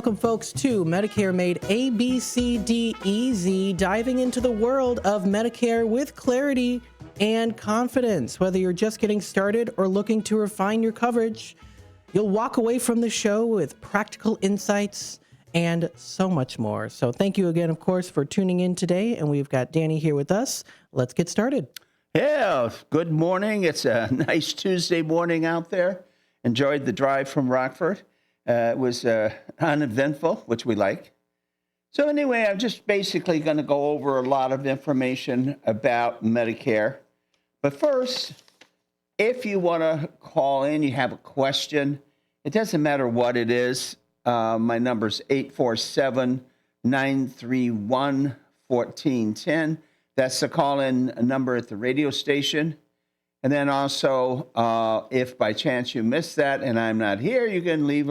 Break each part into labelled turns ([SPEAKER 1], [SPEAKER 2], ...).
[SPEAKER 1] welcome folks to Medicare Made ABCDEasy, diving into the world of Medicare with clarity and confidence. Whether you're just getting started or looking to refine your coverage, you'll walk away from the show with practical insights and so much more. So thank you again, of course, for tuning in today. And we've got Danny here with us. Let's get started.
[SPEAKER 2] Yeah, good morning. It's a nice Tuesday morning out there. Enjoyed the drive from Rockford. It was uneventful, which we like. So anyway, I'm just basically going to go over a lot of information about Medicare. But first, if you want to call in, you have a question, it doesn't matter what it is. My number is 847-931-1410. That's the call-in number at the radio station. And then also, if by chance you missed that and I'm not here, you can leave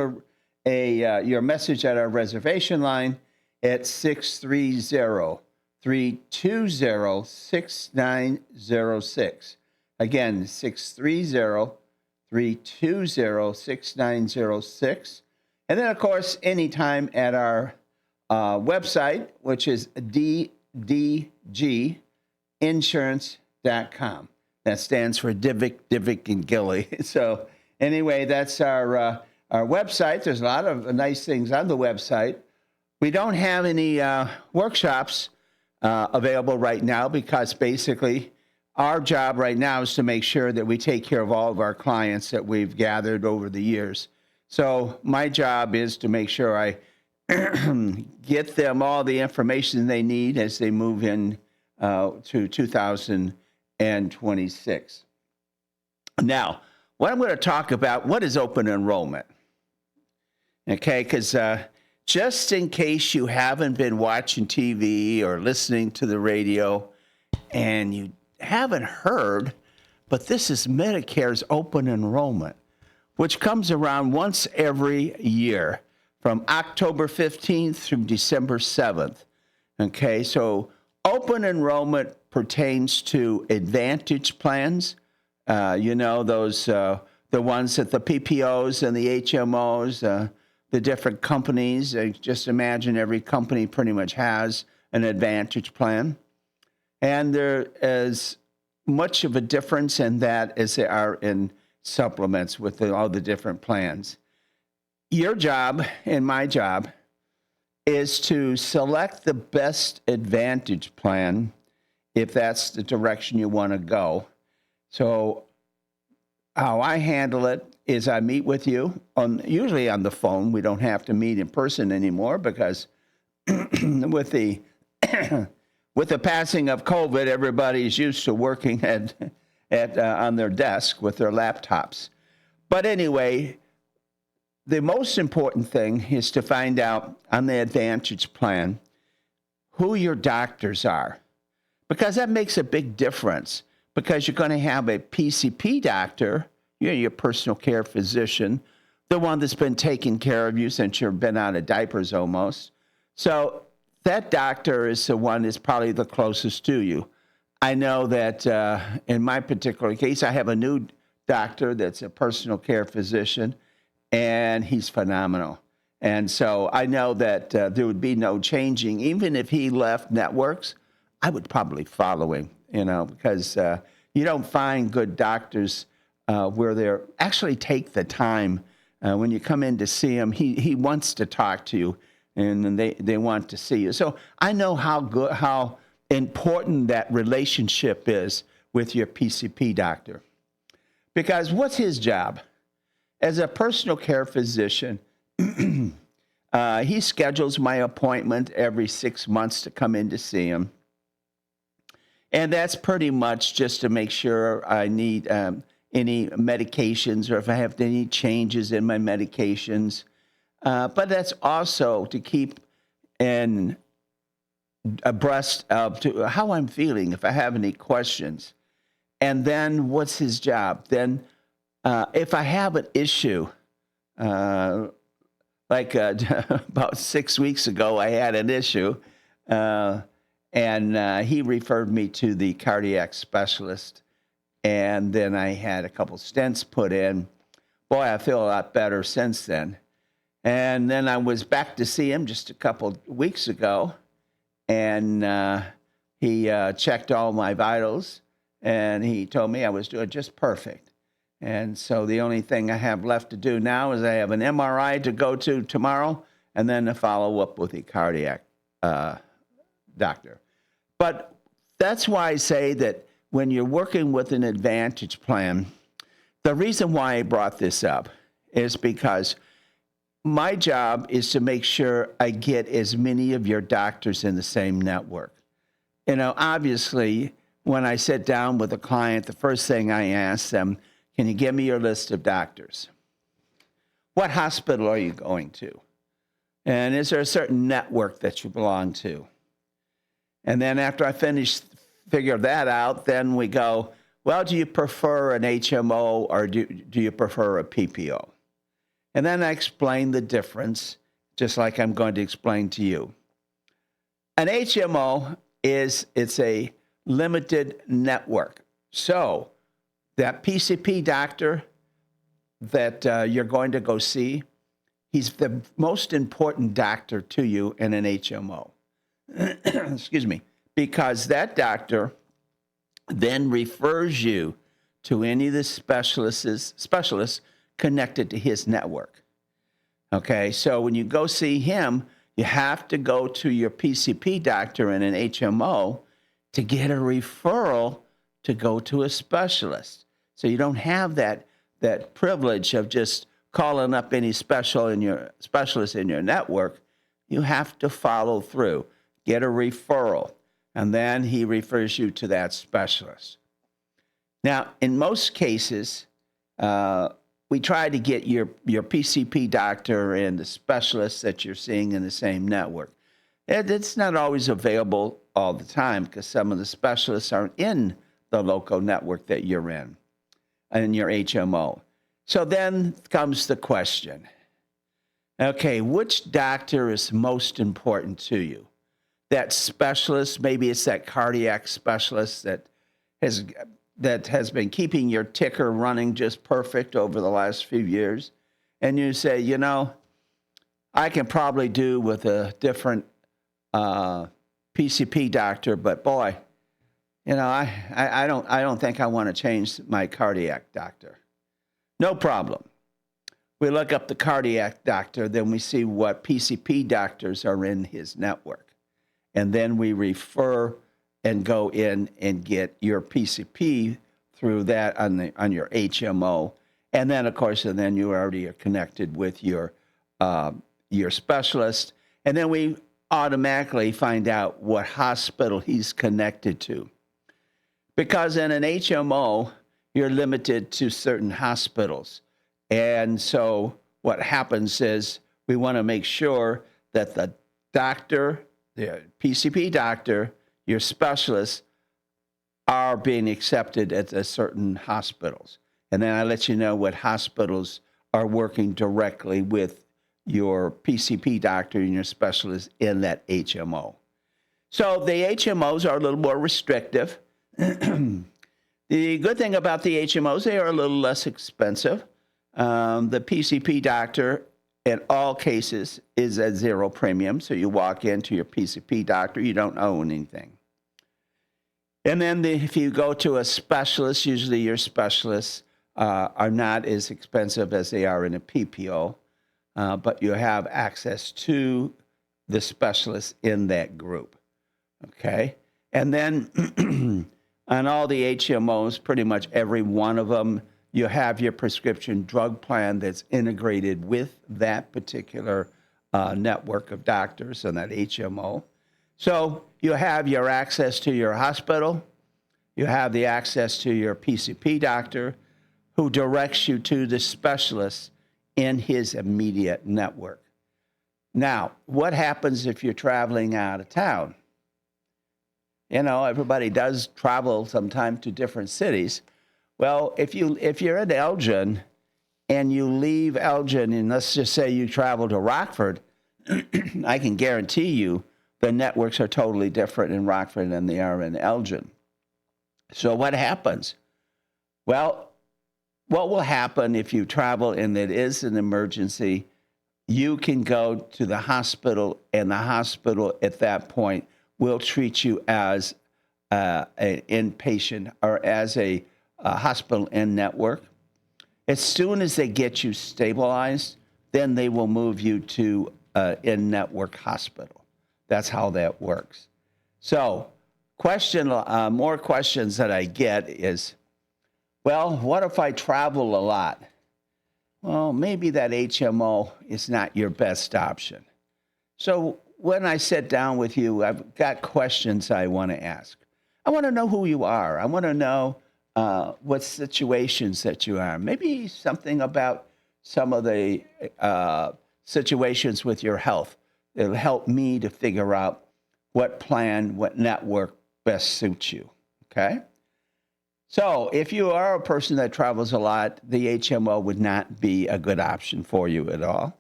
[SPEAKER 2] your message at our reservation line at 630-320-6906. Again, 630-320-6906. And then, of course, anytime at our website, which is ddginsurance.com. That stands for Divic, and Gilly. So anyway, that's our website. There's a lot of nice things on the website. We don't have any workshops available right now because basically our job right now is to make sure that we take care of all of our clients that we've gathered over the years. So my job is to make sure I get them all the information they need as they move in to 2026. Now, what I'm going to talk about, what is open enrollment? Okay, because just in case you haven't been watching TV or listening to the radio and you haven't heard, but this is Medicare's open enrollment, which comes around once every year from October 15th through December 7th. Okay, so open enrollment pertains to Advantage plans. Those the ones that the PPOs and the HMOs, the different companies. Just imagine every company pretty much has an Advantage plan. And there is much of a difference in that as there are in supplements with all the different plans. Your job and my job is to select the best Advantage plan if that's the direction you want to go. So how I handle it is I meet with you usually on the phone. We don't have to meet in person anymore because with the passing of COVID, everybody's used to working on their desk with their laptops. But anyway, the most important thing is to find out on the Advantage plan who your doctors are, because that makes a big difference. Because you're going to have a PCP doctor, your personal care physician, the one that's been taking care of you since you've been out of diapers almost. So that doctor is the one that's probably the closest to you. I know that in my particular case, I have a new doctor that's a personal care physician, and he's phenomenal. And so I know that there would be no changing. Even if he left networks, I would probably follow him, because you don't find good doctors where they actually take the time. When you come in to see him, he wants to talk to you, and they want to see you. So I know how important that relationship is with your PCP doctor. Because what's his job? As a personal care physician, he schedules my appointment every 6 months to come in to see him. And that's pretty much just to make sure I need any medications or if I have any changes in my medications. But that's also to keep abreast of to how I'm feeling, if I have any questions. And then what's his job? Then if I have an issue, about 6 weeks ago, I had an issue. And he referred me to the cardiac specialist. And then I had a couple stents put in. Boy, I feel a lot better since then. And then I was back to see him just a couple weeks ago, and he checked all my vitals, and he told me I was doing just perfect. And so the only thing I have left to do now is I have an MRI to go to tomorrow, and then to follow up with the cardiac doctor. But that's why I say that when you're working with an Advantage plan, the reason why I brought this up is because my job is to make sure I get as many of your doctors in the same network. Obviously, when I sit down with a client, the first thing I ask them, can you give me your list of doctors? What hospital are you going to? And is there a certain network that you belong to? And then after I figure that out, then we go, well, do you prefer an HMO or do you prefer a PPO? And then I explain the difference, just like I'm going to explain to you. An HMO it's a limited network. So that PCP doctor that you're going to go see, he's the most important doctor to you in an HMO. Excuse me. Because that doctor then refers you to any of the specialists connected to his network. Okay, so when you go see him, you have to go to your PCP doctor in an HMO to get a referral to go to a specialist. So you don't have that privilege of just calling up any specialist in your network. You have to follow through, get a referral, and then he refers you to that specialist. Now, in most cases, we try to get your PCP doctor and the specialists that you're seeing in the same network. It's not always available all the time because some of the specialists aren't in the local network that you're in your HMO. So then comes the question, okay, which doctor is most important to you? That specialist, maybe it's that cardiac specialist that has been keeping your ticker running just perfect over the last few years. And you say, I can probably do with a different PCP doctor, but boy, I don't think I want to change my cardiac doctor. No problem. We look up the cardiac doctor, then we see what PCP doctors are in his network. And then we refer and go in and get your PCP through that on your HMO. And then, of course, you already are connected with your specialist. And then we automatically find out what hospital he's connected to. Because in an HMO, you're limited to certain hospitals. And so what happens is we want to make sure that the doctor, the PCP doctor, your specialists are being accepted at certain hospitals. And then I let you know what hospitals are working directly with your PCP doctor and your specialist in that HMO. So the HMOs are a little more restrictive. The good thing about the HMOs, they are a little less expensive. The PCP doctor in all cases is at zero premium. So you walk into your PCP doctor, you don't own anything. And then if you go to a specialist, usually your specialists are not as expensive as they are in a PPO, but you have access to the specialists in that group. Okay? And then on all the HMOs, pretty much every one of them, you have your prescription drug plan that's integrated with that particular network of doctors and that HMO. So you have your access to your hospital. You have the access to your PCP doctor who directs you to the specialist in his immediate network. Now, what happens if you're traveling out of town? Everybody does travel sometime to different cities. Well, if you're in Elgin and you leave Elgin and let's just say you travel to Rockford, I can guarantee you the networks are totally different in Rockford than they are in Elgin. So what happens? Well, what will happen if you travel and it is an emergency? you can go to the hospital, and the hospital at that point will treat you as an inpatient or as a hospital in-network. As soon as they get you stabilized, then they will move you to an in-network hospital. That's how that works. So more questions that I get is, well, what if I travel a lot? Well, maybe that HMO is not your best option. So when I sit down with you, I've got questions I want to ask. I want to know who you are. I want to know what situations that you are. Maybe something about some of the situations with your health. It'll help me to figure out what plan, what network best suits you, okay? So if you are a person that travels a lot, the HMO would not be a good option for you at all.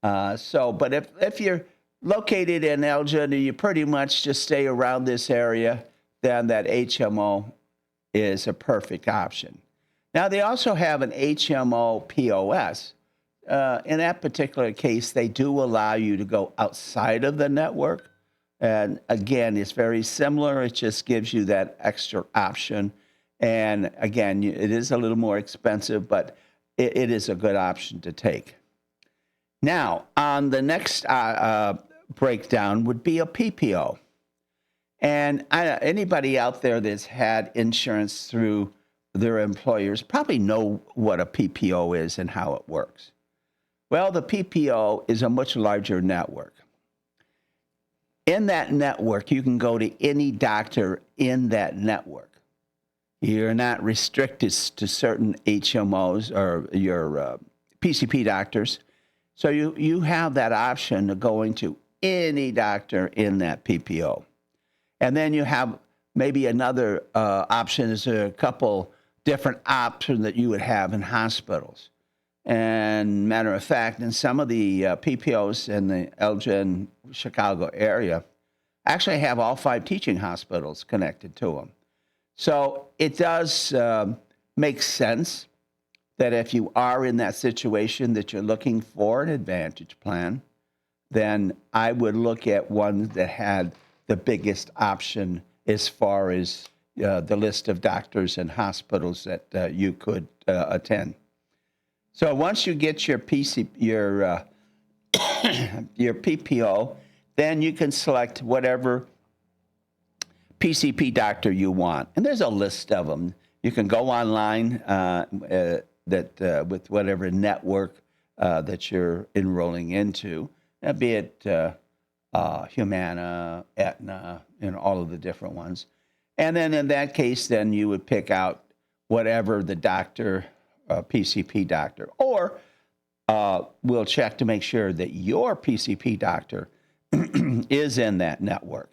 [SPEAKER 2] But if you're located in Elgin, and you pretty much just stay around this area, then that HMO is a perfect option. Now, they also have an HMO POS. In that particular case, they do allow you to go outside of the network. And again, it's very similar. It just gives you that extra option. And again, it is a little more expensive, but it is a good option to take. Now, on the next breakdown would be a PPO. And anybody out there that's had insurance through their employers probably know what a PPO is and how it works. Well, the PPO is a much larger network. In that network, you can go to any doctor in that network. You're not restricted to certain HMOs or your PCP doctors. So you have that option of going to any doctor in that PPO. And then you have maybe another option is a couple different options that you would have in hospitals. And matter of fact, in some of the PPOs in the Elgin, Chicago area, actually have all 5 teaching hospitals connected to them. So it does make sense that if you are in that situation that you're looking for an Advantage plan, then I would look at one that had the biggest option as far as the list of doctors and hospitals that you could attend. So once you get your your PPO, then you can select whatever PCP doctor you want. And there's a list of them. You can go online with whatever network that you're enrolling into, be it Humana, Aetna, all of the different ones. And then in that case, then you would pick out whatever the doctor, PCP doctor, or we'll check to make sure that your PCP doctor is in that network,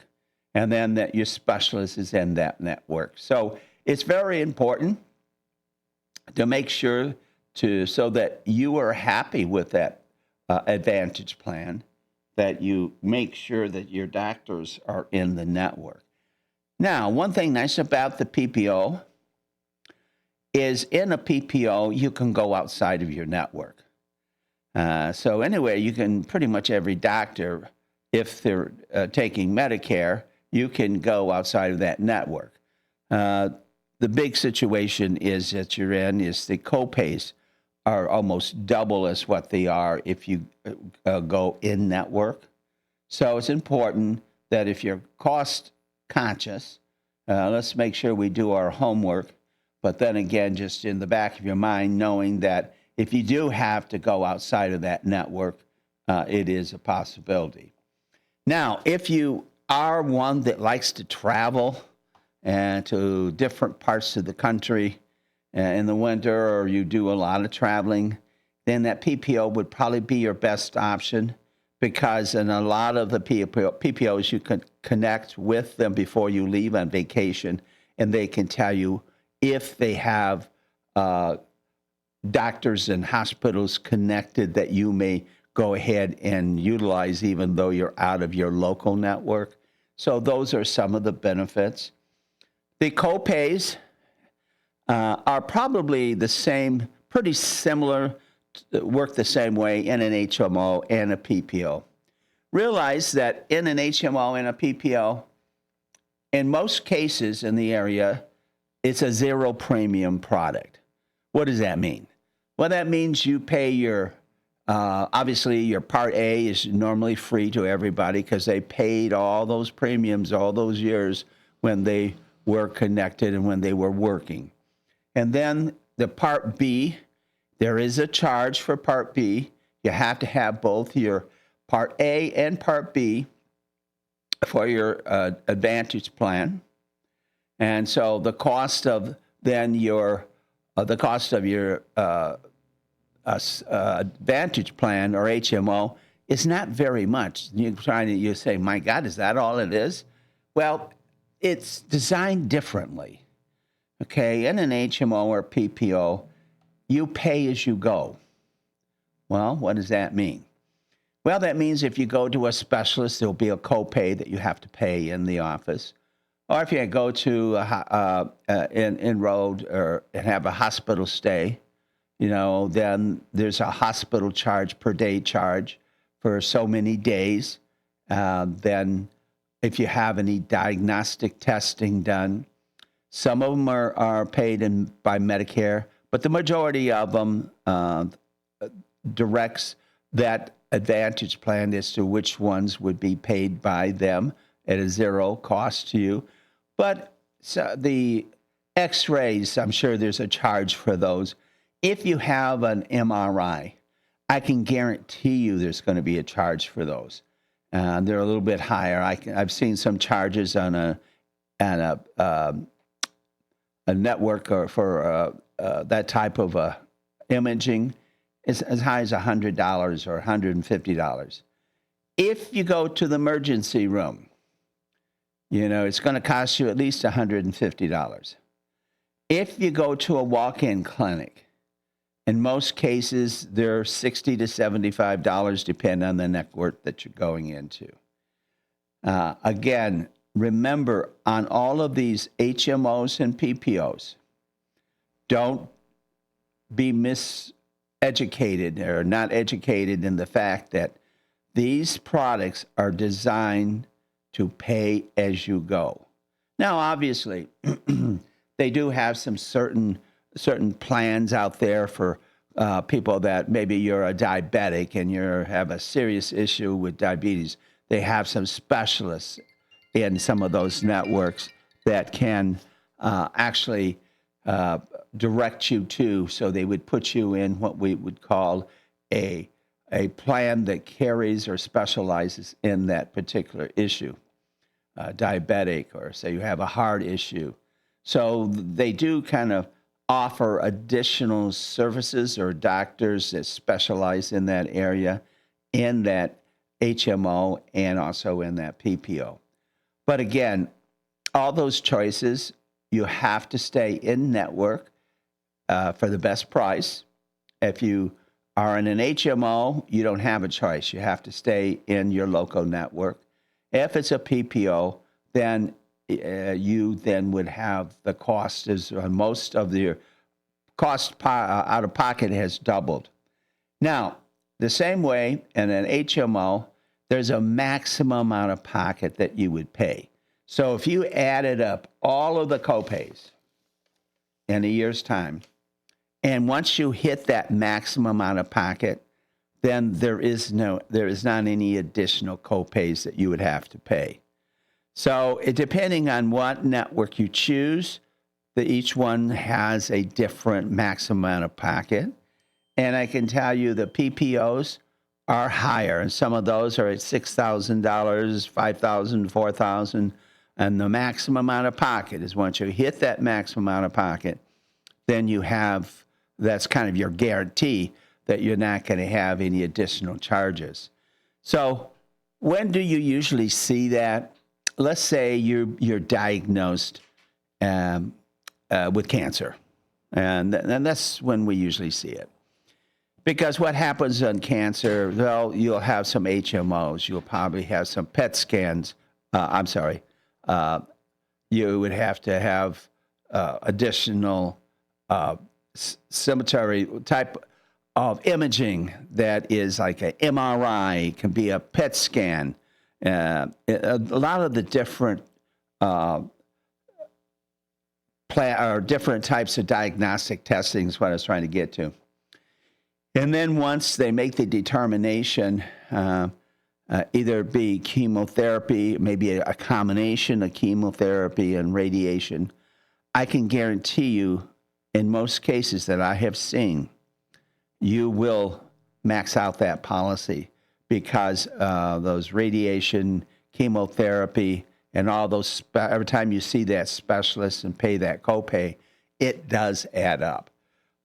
[SPEAKER 2] and then that your specialist is in that network. So it's very important to make sure so that you are happy with that Advantage plan, that you make sure that your doctors are in the network. Now, one thing nice about the PPO is in a PPO, you can go outside of your network. So anyway, you can pretty much every doctor, if they're taking Medicare, you can go outside of that network. The big situation is that you're in is the copays are almost double as what they are if you go in network. So it's important that if you're cost conscious, let's make sure we do our homework. But then again, just in the back of your mind, knowing that if you do have to go outside of that network, it is a possibility. Now, if you are one that likes to travel to different parts of the country in the winter, or you do a lot of traveling, then that PPO would probably be your best option, because in a lot of the PPOs, you can connect with them before you leave on vacation, and they can tell you if they have doctors and hospitals connected that you may go ahead and utilize even though you're out of your local network. So those are some of the benefits. The copays are probably the same, pretty similar work the same way in an HMO and a PPO. Realize that in an HMO and a PPO, in most cases in the area, it's a zero premium product. What does that mean? Well, that means you pay your, obviously your Part A is normally free to everybody because they paid all those premiums all those years when they were connected and when they were working. And then the Part B, there is a charge for Part B. You have to have both your Part A and Part B for your Advantage plan. And so the cost of then your Advantage plan or HMO is not very much. You say, my God, is that all it is? Well, it's designed differently. Okay, in an HMO or PPO, you pay as you go. Well, what does that mean? Well, that means if you go to a specialist, there'll be a copay that you have to pay in the office. Or if you go to enrolled or have a hospital stay, then there's a hospital charge per day charge for so many days. Then if you have any diagnostic testing done, some of them are paid by Medicare, but the majority of them directs that Advantage plan as to which ones would be paid by them at a zero cost to you. But the x-rays, I'm sure there's a charge for those. If you have an MRI, I can guarantee you there's going to be a charge for those. They're a little bit higher. I've seen some charges on a network or for that type of imaging. It's as high as $100 or $150. If you go to the emergency room, it's going to cost you at least $150. If you go to a walk-in clinic, in most cases, they're $60 to $75, depending on the network that you're going into. Again, remember, on all of these HMOs and PPOs, don't be miseducated or not educated in the fact that these products are designed to pay as you go. Now, obviously, they do have some certain plans out there for people that maybe you're a diabetic and you have a serious issue with diabetes. They have some specialists in some of those networks that can actually direct you to, so they would put you in what we would call a plan that carries or specializes in that particular issue, diabetic, or say you have a heart issue. So they do kind of offer additional services or doctors that specialize in that area, in that HMO, and also in that PPO. But again, all those choices, you have to stay in network for the best price. If you are in an HMO, you don't have a choice. You have to stay in your local network. If it's a PPO, then you then would have the cost is most of the cost out of pocket has doubled. Now, the same way in an HMO, there's a maximum out of pocket that you would pay. So if you added up all of the copays in a year's time, and once you hit that maximum out of pocket, then there is not any additional copays that you would have to pay. So depending on what network you choose, each one has a different maximum out of pocket. And I can tell you the PPOs are higher, and some of those are at $6,000, $5,000, $4,000. And the maximum out of pocket is once you hit that maximum out of pocket, then that's kind of your guarantee that you're not going to have any additional charges. So when do you usually see that? Let's say you're diagnosed with cancer, and that's when we usually see it. Because what happens on cancer, well, you'll have some HMOs, you'll probably have some PET scans. You would have to have additional cemetery type of imaging that is like an MRI, it can be a PET scan, a lot of the different different types of diagnostic testing is what I was trying to get to. And then once they make the determination, either be chemotherapy, maybe a combination of chemotherapy and radiation, I can guarantee you, in most cases that I have seen, you will max out that policy because those radiation, chemotherapy, and all those, every time you see that specialist and pay that copay, it does add up.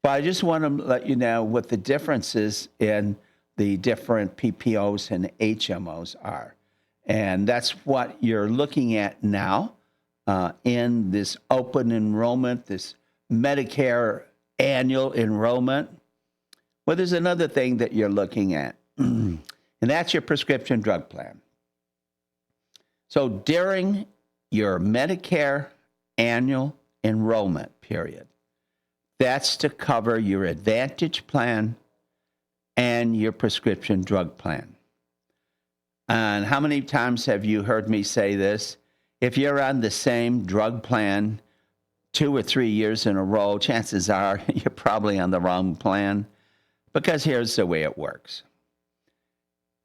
[SPEAKER 2] But I just want to let you know what the differences in the different PPOs and HMOs are. And that's what you're looking at now in this open enrollment, this Medicare annual enrollment. Well, there's another thing that you're looking at, and that's your prescription drug plan. So during your Medicare annual enrollment period, that's to cover your Advantage plan and your prescription drug plan. And how many times have you heard me say this? If you're on the same drug plan 2 or 3 years in a row, chances are you're probably on the wrong plan, because here's the way it works.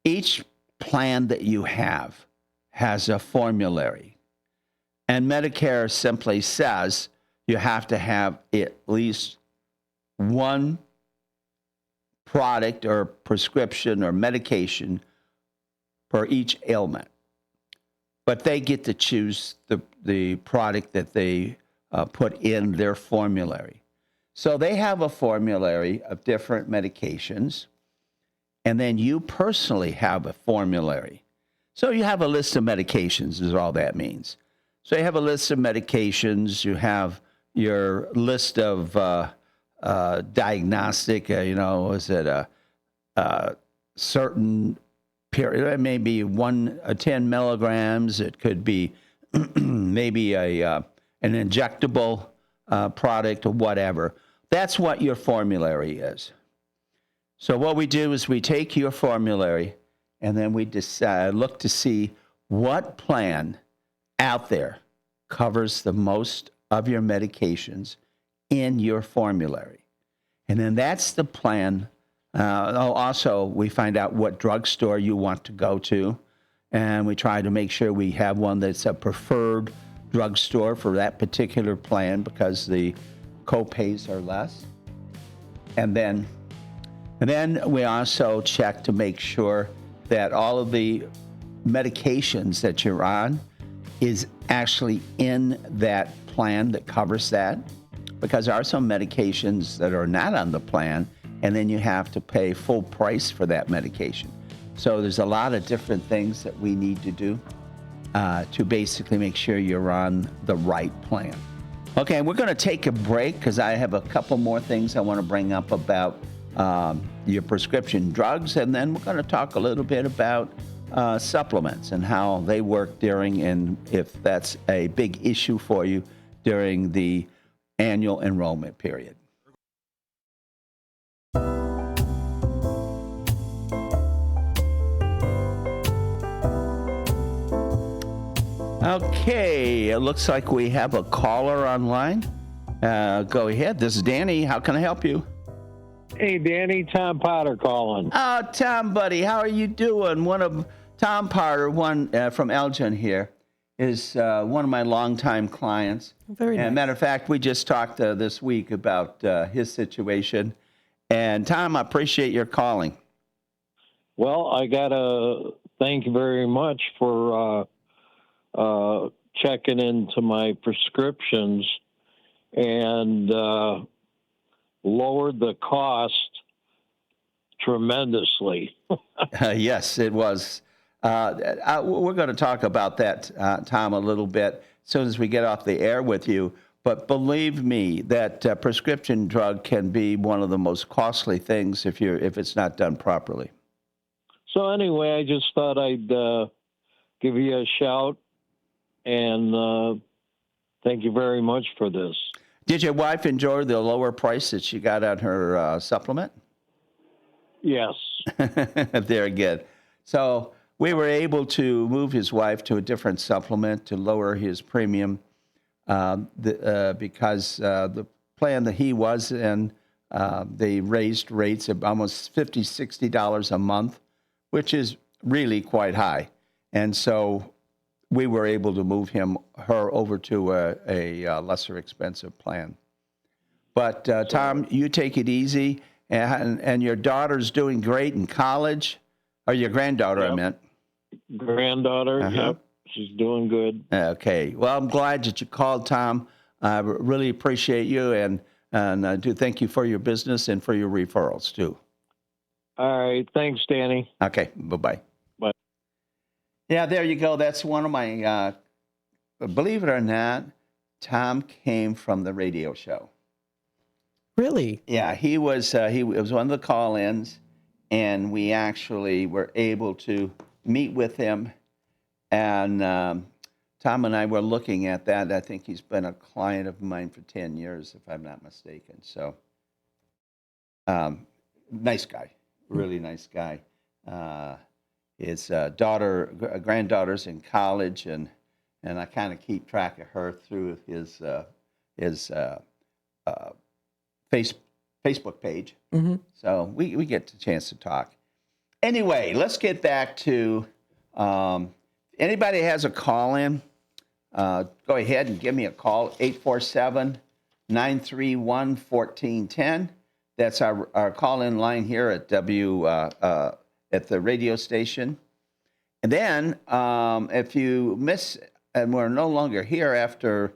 [SPEAKER 2] Each plan that you have has a formulary, and Medicare simply says you have to have at least one product or prescription or medication for each ailment. But they get to choose the product that they put in their formulary. So they have a formulary of different medications, and then you personally have a formulary. So you have a list of medications is all that means. So you have a list of medications, you have your list of diagnostic, is it a certain period? It may be 10 milligrams. It could be maybe an injectable product or whatever. That's what your formulary is. So what we do is we take your formulary and then we look to see what plan out there covers the most of your medications in your formulary. And then that's the plan. Also, we find out what drugstore you want to go to, and we try to make sure we have one that's a preferred drugstore for that particular plan because the co-pays are less. And then we also check to make sure that all of the medications that you're on is actually in that plan that covers that, because there are some medications that are not on the plan, and then you have to pay full price for that medication. So there's a lot of different things that we need to do to basically make sure you're on the right plan. Okay, we're going to take a break because I have a couple more things I want to bring up about your prescription drugs, and then we're going to talk a little bit about supplements and how they work during, and if that's a big issue for you during the annual enrollment period. Okay, it looks like we have a caller online. Go ahead. This is Danny. How can I help you?
[SPEAKER 3] Hey, Danny, Tom Potter calling.
[SPEAKER 2] Oh, Tom, buddy, how are you doing? Tom Potter, from Elgin here, is one of my longtime clients.
[SPEAKER 1] Very nice.
[SPEAKER 2] Matter of fact, we just talked this week about his situation. And Tom, I appreciate your calling.
[SPEAKER 3] Well, I got to thank you very much for checking into my prescriptions and lowered the cost tremendously.
[SPEAKER 2] Yes, it was. We're going to talk about that, Tom, a little bit as soon as we get off the air with you. But believe me, that prescription drug can be one of the most costly things if it's not done properly.
[SPEAKER 3] So anyway, I just thought I'd give you a shout and thank you very much for this.
[SPEAKER 2] Did your wife enjoy the lower price that she got on her supplement?
[SPEAKER 3] Yes.
[SPEAKER 2] Very good. So we were able to move his wife to a different supplement to lower his premium because the plan that he was in, they raised rates of almost $50, $60 a month, which is really quite high. And so we were able to move her over to a lesser expensive plan. But Tom, you take it easy, and your daughter's doing great in college, or your granddaughter,
[SPEAKER 3] Yep.
[SPEAKER 2] I meant.
[SPEAKER 3] Granddaughter, yep, she's doing good.
[SPEAKER 2] Okay. Well, I'm glad that you called, Tom. I really appreciate you, and I do thank you for your business and for your referrals, too.
[SPEAKER 3] All right. Thanks, Danny.
[SPEAKER 2] Okay. Bye-bye.
[SPEAKER 3] Bye.
[SPEAKER 2] Yeah, there you go. That's one of my, believe it or not, Tom came from the radio show.
[SPEAKER 1] Really?
[SPEAKER 2] Yeah, he was one of the call-ins, and we actually were able to meet with him. And Tom and I were looking at that. I think he's been a client of mine for 10 years, if I'm not mistaken. So, nice guy, really nice guy. His granddaughter's in college, and I kind of keep track of her through his Facebook page.
[SPEAKER 1] Mm-hmm.
[SPEAKER 2] So we get the chance to talk. Anyway, let's get back to anybody has a call in, go ahead and give me a call, 847-931-1410. That's our call-in line here at at the radio station. And then if you miss, and we're no longer here after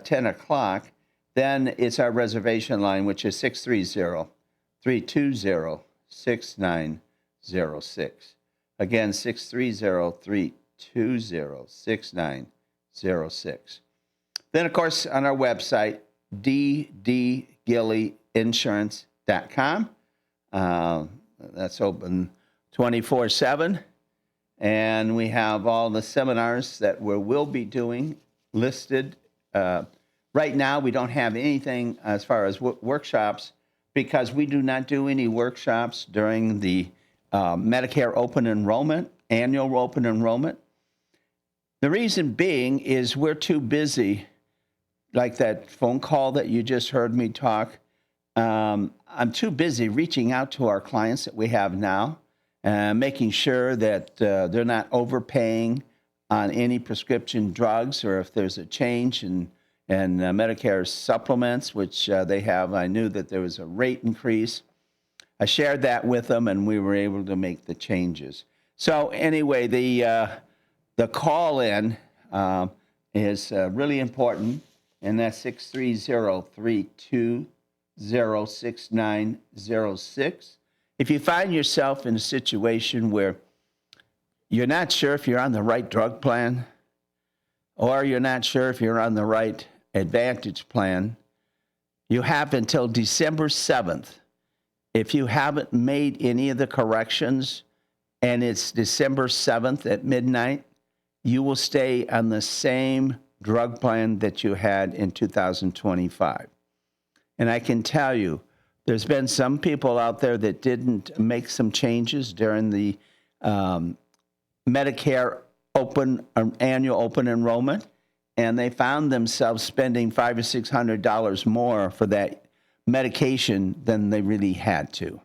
[SPEAKER 2] 10 o'clock, then it's our reservation line, which is 630-320-6906. Again, 630-320-6906. Then, of course, on our website, ddgillyinsurance.com. That's open 24/7. And we have all the seminars that we will be doing listed. Right now, we don't have anything as far as workshops because we do not do any workshops during the Medicare open enrollment, annual open enrollment. The reason being is we're too busy, like that phone call that you just heard me talk. I'm too busy reaching out to our clients that we have now, making sure that they're not overpaying on any prescription drugs, or if there's a change in Medicare supplements, which they have. I knew that there was a rate increase. I shared that with them, and we were able to make the changes. So anyway, the call-in is really important, and that's 630-320-6906. If you find yourself in a situation where you're not sure if you're on the right drug plan, or you're not sure if you're on the right Advantage plan, you have until December 7th. If you haven't made any of the corrections and it's December 7th at midnight, you will stay on the same drug plan that you had in 2025. And I can tell you, there's been some people out there that didn't make some changes during the Medicare annual open enrollment, and they found themselves spending $500 or $600 more for that medication than they really had to.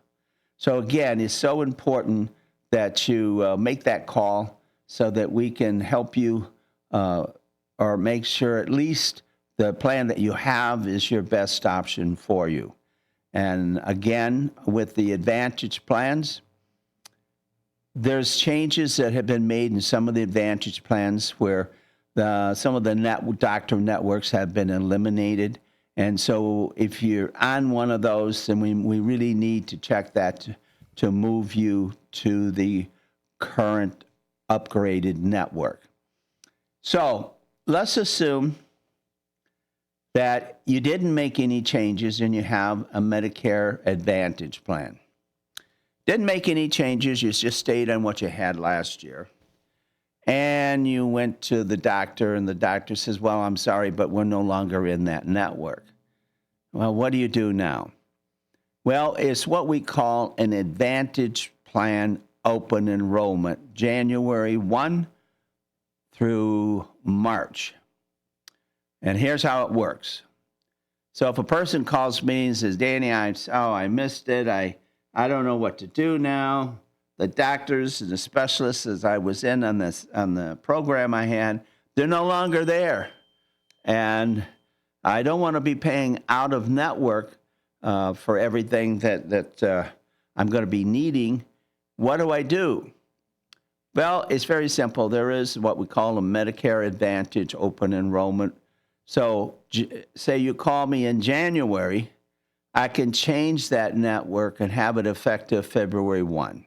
[SPEAKER 2] So again, it's so important that you make that call so that we can help you or make sure at least the plan that you have is your best option for you. And again, with the Advantage plans, there's changes that have been made in some of the Advantage plans where some of the doctor networks have been eliminated. And so if you're on one of those, then we really need to check that to move you to the current upgraded network. So let's assume that you didn't make any changes and you have a Medicare Advantage plan. Didn't make any changes, you just stayed on what you had last year. And you went to the doctor, and the doctor says, well, I'm sorry, but we're no longer in that network. Well, what do you do now? Well, it's what we call an Advantage Plan open enrollment, January 1 through March. And here's how it works. So if a person calls me and says, Danny, I missed it. I don't know what to do now. The doctors and the specialists as I was in on the program I had, they're no longer there. And I don't want to be paying out of network for everything that I'm going to be needing. What do I do? Well, it's very simple. There is what we call a Medicare Advantage open enrollment. So say you call me in January, I can change that network and have it effective February 1.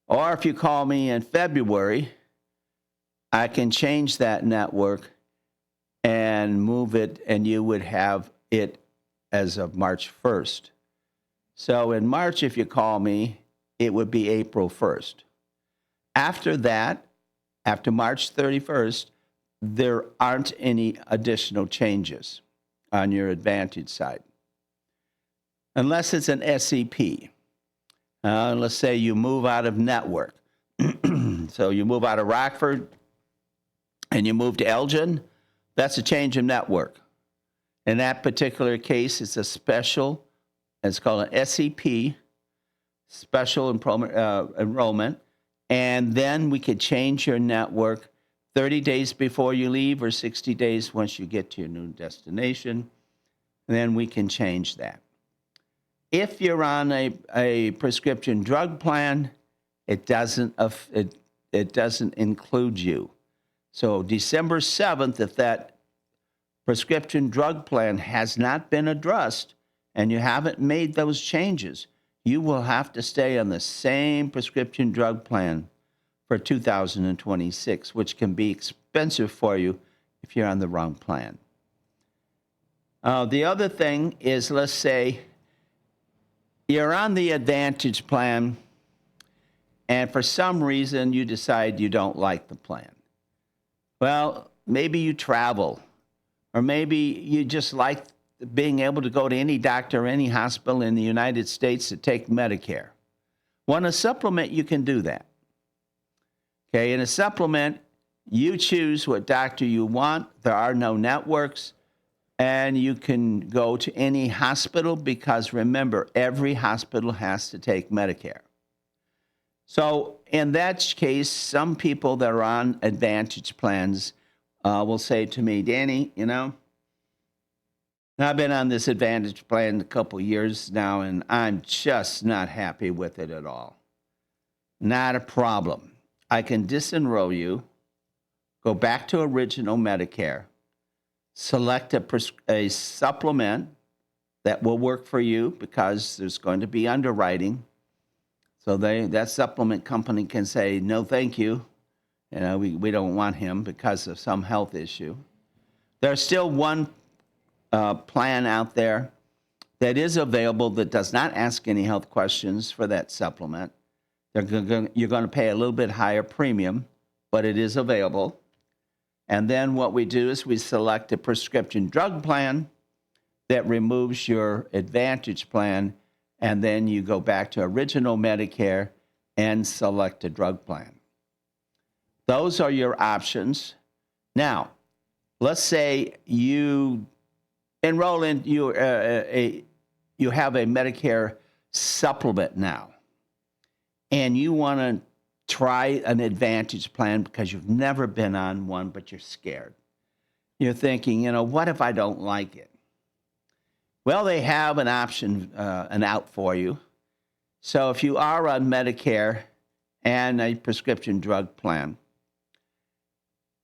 [SPEAKER 2] Or if you call me in February, I can change that network and move it, and you would have it as of March 1st. So in March, if you call me, it would be April 1st. After that, after March 31st, there aren't any additional changes on your Advantage side. Unless it's an SEP. Let's say you move out of network. So you move out of Rockford and you move to Elgin, that's a change of network. In that particular case, it's a special, it's called an SEP, special enrollment, and then we could change your network 30 days before you leave or 60 days once you get to your new destination, and then we can change that. If you're on a prescription drug plan, it doesn't include you. So December 7th, if that prescription drug plan has not been addressed and you haven't made those changes, you will have to stay on the same prescription drug plan for 2026, which can be expensive for you if you're on the wrong plan. The other thing is, let's say you're on the Advantage plan and for some reason you decide you don't like the plan. Well, maybe you travel, or maybe you just like being able to go to any doctor or any hospital in the United States to take Medicare. Want a supplement, you can do that. Okay, in a supplement, you choose what doctor you want. There are no networks, and you can go to any hospital because remember, every hospital has to take Medicare. So in that case, some people that are on Advantage plans will say to me, Danny, you know, I've been on this Advantage plan a couple years now, and I'm just not happy with it at all. Not a problem. I can disenroll you, go back to original Medicare, select a supplement that will work for you because there's going to be underwriting. So that supplement company can say, no, thank you. You know, we don't want him because of some health issue. There's still one plan out there that is available that does not ask any health questions for that supplement. You're going to pay a little bit higher premium, but it is available. And then what we do is we select a prescription drug plan that removes your Advantage plan, and then you go back to original Medicare and select a drug plan. Those are your options. Now, let's say you enroll in, you have a Medicare supplement now, and you want to try an Advantage plan because you've never been on one, but you're scared. You're thinking, you know, what if I don't like it? Well, they have an option, an out for you. So if you are on Medicare and a prescription drug plan,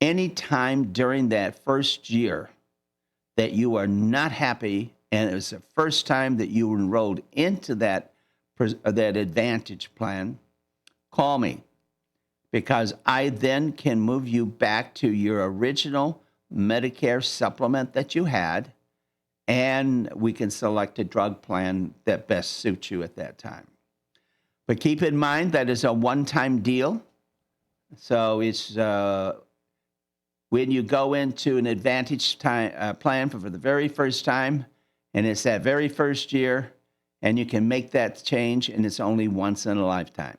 [SPEAKER 2] anytime during that first year that you are not happy and it was the first time that you enrolled into that Advantage plan, call me, because I then can move you back to your original Medicare supplement that you had, and we can select a drug plan that best suits you at that time. But keep in mind that is a one-time deal. So it's when you go into an Advantage plan for the very first time, and it's that very first year, and you can make that change, and it's only once in a lifetime.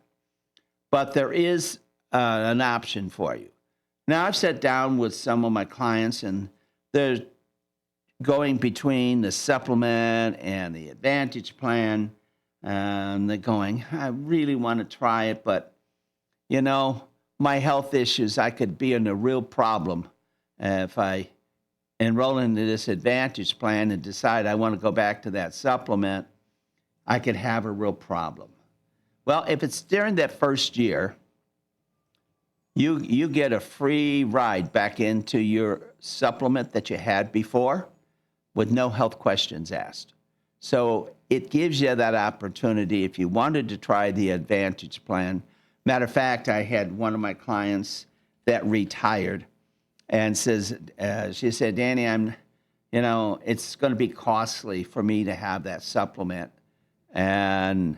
[SPEAKER 2] But there is an option for you. Now, I've sat down with some of my clients, and they're going between the supplement and the Advantage plan. And they're going, I really want to try it, but, my health issues, I could be in a real problem if I enroll into this Advantage plan and decide I want to go back to that supplement. I could have a real problem. Well, if it's during that first year, you get a free ride back into your supplement that you had before with no health questions asked. So it gives you that opportunity if you wanted to try the Advantage plan. Matter of fact, I had one of my clients that retired and she said, Danny, it's going to be costly for me to have that supplement. And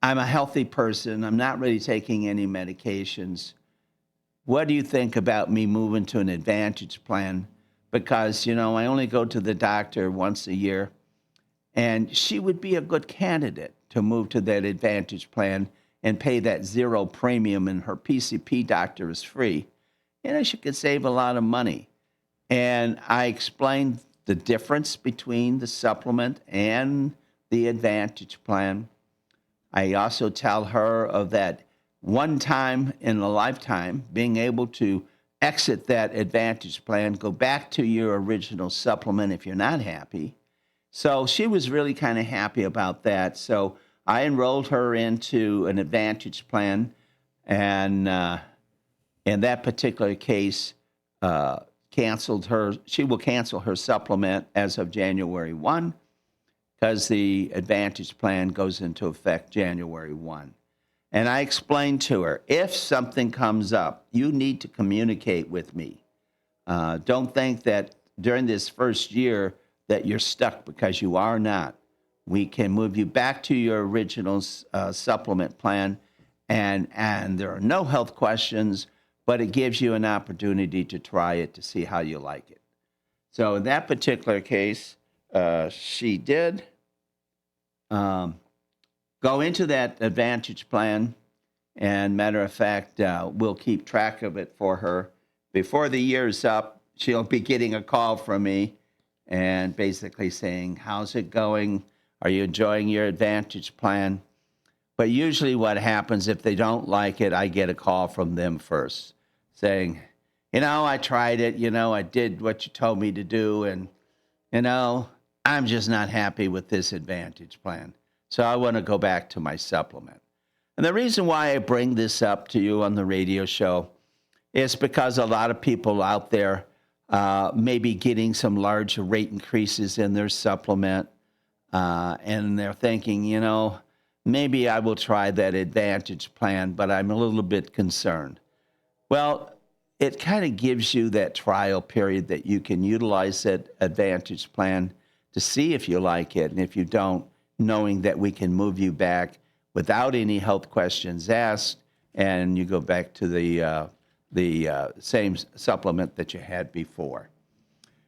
[SPEAKER 2] I'm a healthy person. I'm not really taking any medications. What do you think about me moving to an Advantage plan? Because, I only go to the doctor once a year. And she would be a good candidate to move to that Advantage plan and pay that zero premium, and her PCP doctor is free. She could save a lot of money. And I explained the difference between the supplement and the Advantage plan. I also tell her of that one time in a lifetime, being able to exit that Advantage plan, go back to your original supplement if you're not happy. So she was really kind of happy about that. So I enrolled her into an Advantage plan, and in that particular case, canceled her. She will cancel her supplement as of January 1, because the Advantage plan goes into effect January 1. And I explained to her, if something comes up, you need to communicate with me. Don't think that during this first year that you're stuck, because you are not. We can move you back to your original supplement plan, and there are no health questions, but it gives you an opportunity to try it to see how you like it. So in that particular case, she did go into that Advantage plan, and matter of fact, we'll keep track of it for her. Before the year's up, she'll be getting a call from me and basically saying, how's it going? Are you enjoying your Advantage plan? But usually what happens, if they don't like it, I get a call from them first saying, I tried it, I did what you told me to do, and, I'm just not happy with this Advantage plan. So I want to go back to my supplement. And the reason why I bring this up to you on the radio show is because a lot of people out there may be getting some large rate increases in their supplement, and they're thinking, maybe I will try that Advantage plan, but I'm a little bit concerned. Well, it kind of gives you that trial period that you can utilize that Advantage plan to see if you like it. And if you don't, knowing that we can move you back without any health questions asked, and you go back to the same supplement that you had before.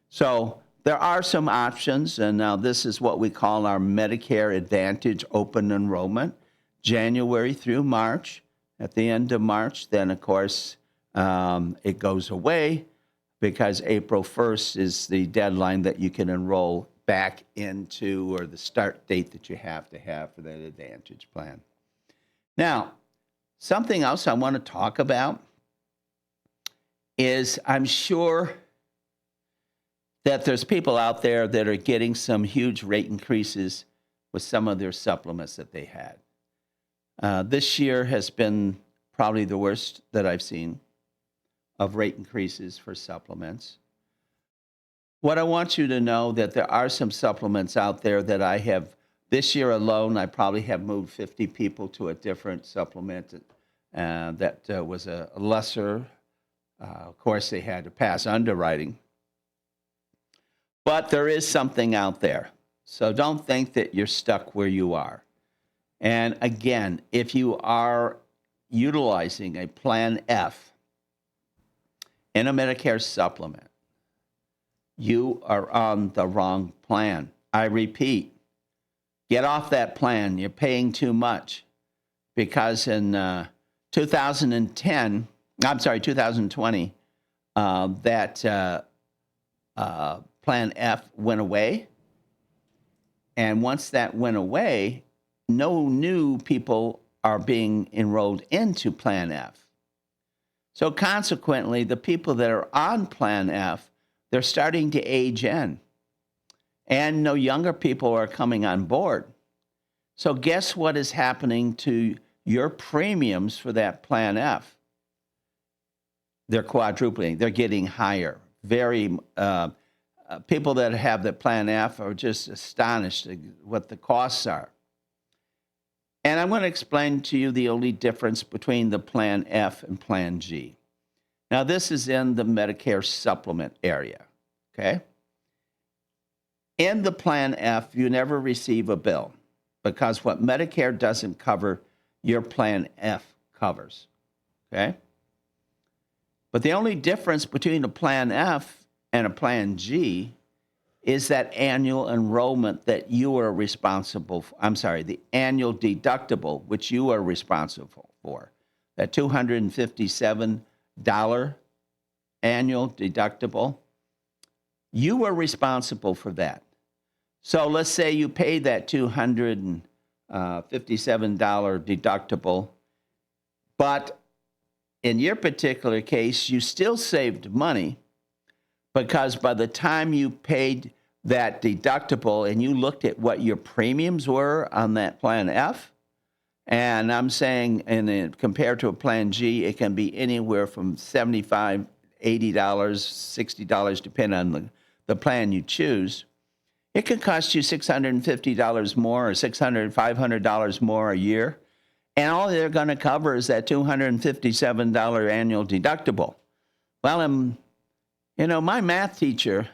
[SPEAKER 2] So there are some options, and now this is what we call our Medicare Advantage open enrollment, January through March. At the end of March, then, of course, it goes away, because April 1st is the deadline that you can enroll back into, or the start date that you have to have for that Advantage plan. Now, something else I want to talk about is, I'm sure that there's people out there that are getting some huge rate increases with some of their supplements that they had. This year has been probably the worst that I've seen of rate increases for supplements. What I want you to know, that there are some supplements out there that I have, this year alone, I probably have moved 50 people to a different supplement that was a lesser. Of course, they had to pass underwriting. But there is something out there. So don't think that you're stuck where you are. And again, if you are utilizing a Plan F in a Medicare supplement, you are on the wrong plan. I repeat, get off that plan. You're paying too much. Because in 2020, that Plan F went away. And once that went away, no new people are being enrolled into Plan F. So consequently, the people that are on Plan F, they're starting to age in. And no younger people are coming on board. So guess what is happening to your premiums for that Plan F? They're quadrupling. They're getting higher. People that have the Plan F are just astonished at what the costs are. And I'm going to explain to you the only difference between the Plan F and Plan G. Now, this is in the Medicare supplement area, okay? In the Plan F, you never receive a bill because what Medicare doesn't cover, your Plan F covers, okay? But the only difference between a Plan F and a Plan G is that annual enrollment that you are responsible for. I'm sorry, the annual deductible, which you are responsible for. That $257 annual deductible, you are responsible for that. So let's say you paid that $257 deductible, but in your particular case, you still saved money because by the time you paid that deductible and you looked at what your premiums were on that Plan F, and I'm saying compared to a Plan G, it can be anywhere from $75, $80, $60, depending on the plan you choose. It can cost you $650 more or $600, $500 more a year. And all they're going to cover is that $257 annual deductible. Well, my math teacher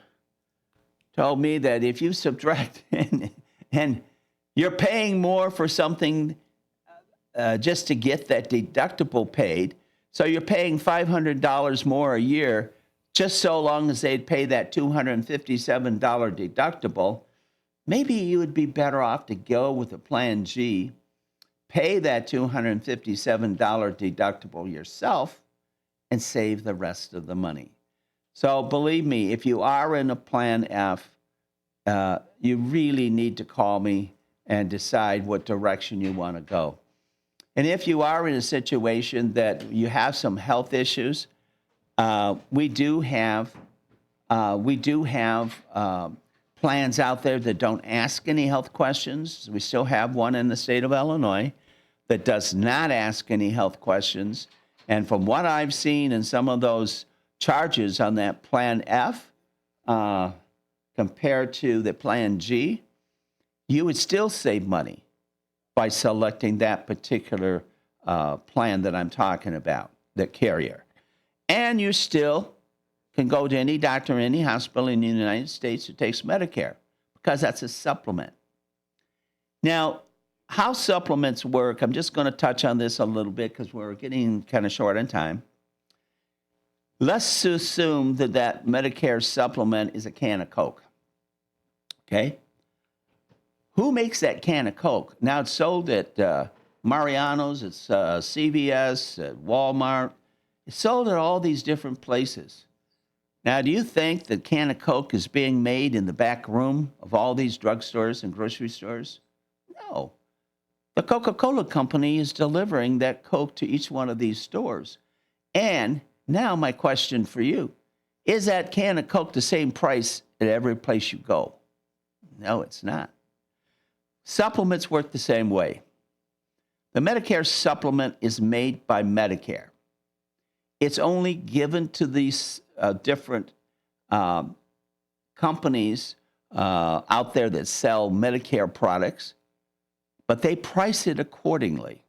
[SPEAKER 2] told me that if you subtract and you're paying more for something just to get that deductible paid, so you're paying $500 more a year just so long as they'd pay that $257 deductible, maybe you would be better off to go with a Plan G, pay that $257 deductible yourself, and save the rest of the money. So believe me, if you are in a Plan F, you really need to call me and decide what direction you want to go. And if you are in a situation that you have some health issues, we do have plans out there that don't ask any health questions. We still have one in the state of Illinois that does not ask any health questions. And from what I've seen in some of those charges on that Plan F compared to the Plan G, you would still save money by selecting that particular plan that I'm talking about, the carrier. And you still can go to any doctor, any hospital in the United States who takes Medicare, because that's a supplement. Now, how supplements work, I'm just going to touch on this a little bit because we're getting kind of short on time. Let's assume that Medicare supplement is a can of Coke, okay? Who makes that can of Coke? Now, it's sold at Mariano's, it's CVS, at Walmart. It's sold at all these different places. Now, do you think the can of Coke is being made in the back room of all these drugstores and grocery stores? No. The Coca-Cola company is delivering that Coke to each one of these stores. And now my question for you, is that can of Coke the same price at every place you go? No, it's not. Supplements work the same way. The Medicare supplement is made by Medicare. It's only given to these different companies out there that sell Medicare products, but they price it accordingly.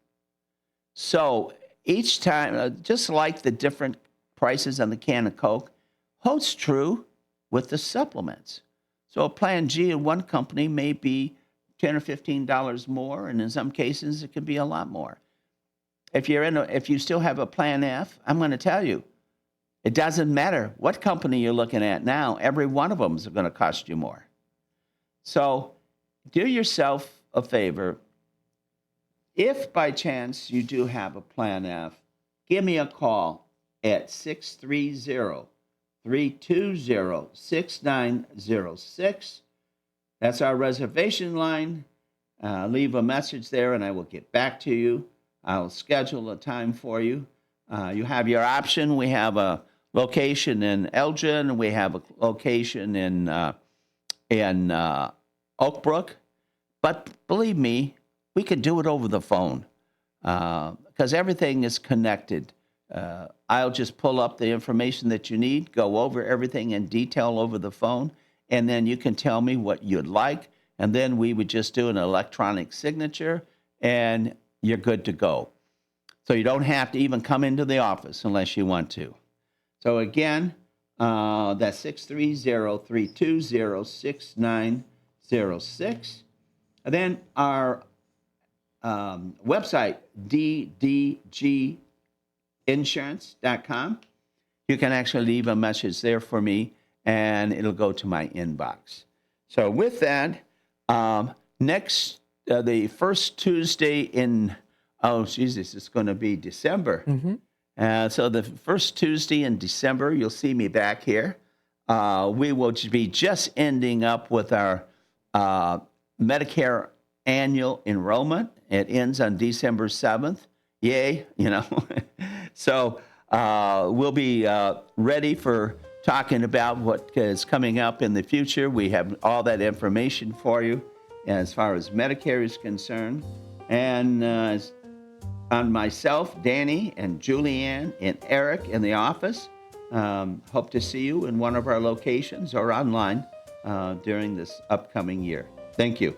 [SPEAKER 2] So each time, just like the different prices on the can of Coke, holds true with the supplements. So a Plan G in one company may be $10 or $15 more, and in some cases it could be a lot more. If you still have a Plan F, I'm going to tell you, it doesn't matter what company you're looking at now. Every one of them is going to cost you more. So do yourself a favor. If by chance you do have a Plan F, give me a call at 630-320-6906. That's our reservation line. Leave a message there and I will get back to you. I'll schedule a time for you. You have your option. We have a location in Elgin. We have a location in Oak Brook. But believe me, we can do it over the phone because everything is connected. I'll just pull up the information that you need, go over everything in detail over the phone, and then you can tell me what you'd like, and then we would just do an electronic signature, and you're good to go. So you don't have to even come into the office unless you want to. So again, that's 630-320-6906. And then our website, ddginsurance.com. You can actually leave a message there for me, and it'll go to my inbox. So with that, the first Tuesday in, it's going to be December. So the first Tuesday in December, you'll see me back here. We will be just ending up with our Medicare annual enrollment. It ends on December 7th. Yay, So we'll be ready for talking about what is coming up in the future. We have all that information for you as far as Medicare is concerned. And on myself, Danny, and Julianne, and Eric in the office, hope to see you in one of our locations or online during this upcoming year. Thank you.